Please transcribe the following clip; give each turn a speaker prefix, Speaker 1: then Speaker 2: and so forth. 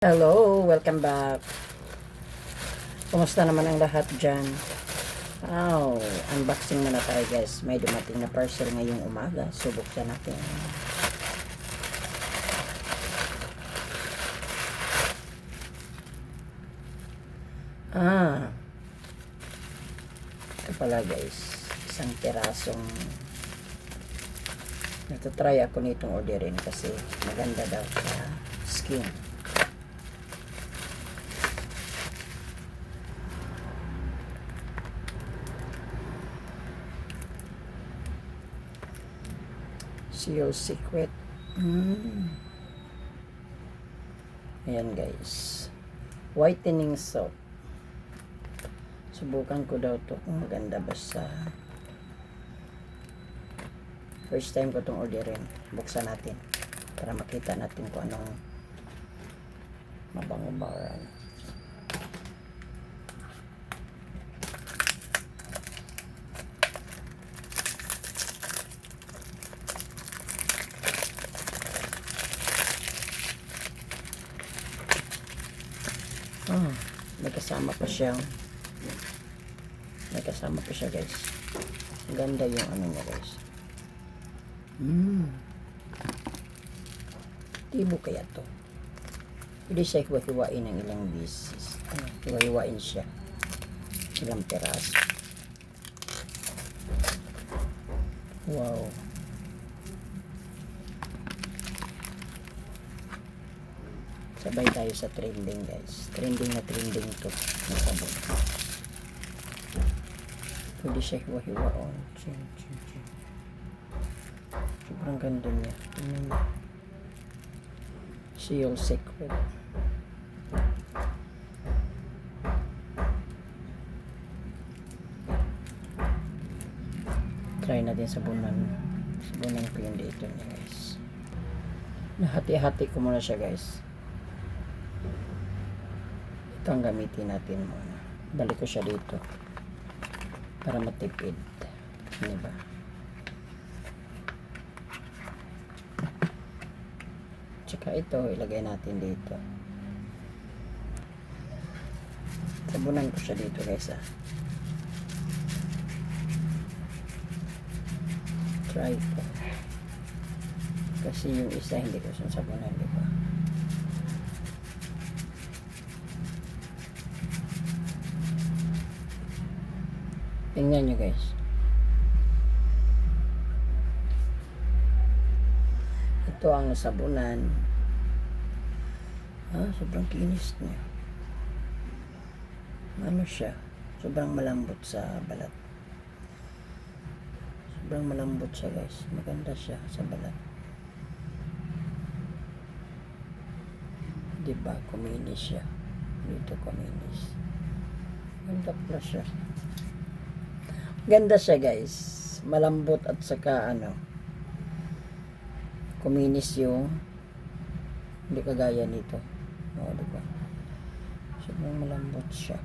Speaker 1: Hello, welcome back. Kumusta naman ang lahat dyan? Unboxing muna tayo guys. May dumating na parcel ngayong umaga. Subuksan natin. Ito pala guys. Isang pirasong natutry ako nitong orderin kasi maganda daw sa skin. Seal Secret. Ayan guys, whitening soap. Subukan ko daw to kung maganda ba sa first time ko itong orderin. Buksan natin para makita natin kung anong mabango ba or ano. May kasama pa siya. May kasama pa siya guys. Ganda yung ano niya guys. Tibo kaya to. Pwede siya hiwa-hiwain ng ilang pieces. Hiwa-hiwain siya. Ilang peraso. Wow. Sabay tayo sa trending guys. Trending na trending to. Nasabot. Pwede siya hiwa-hiwa on. Sobrang ganda niya. Seal Secret. Try natin sabunan. Sabunan ko yung dito niya guys. Nahati-hati ko muna siya guys. Ito ang gamitin natin muna. Balik ko siya dito para matipid, diba? Tsaka ito ilagay natin dito. Sabunan ko siya dito guys Try ko kasi yung isa hindi ko sabunan, diba? Tingnan nyo guys. Ito ang sabunan. Sobrang kinis niya. Ano siya? Sobrang malambot sa balat. Sobrang malambot siya guys. Maganda siya sa balat. Diba? Kuminis siya. Dito kuminis. Ganda pala siya. Ganda siya guys, malambot at saka kuminis yung hindi kagaya nito. Diba? Sobrang malambot siya.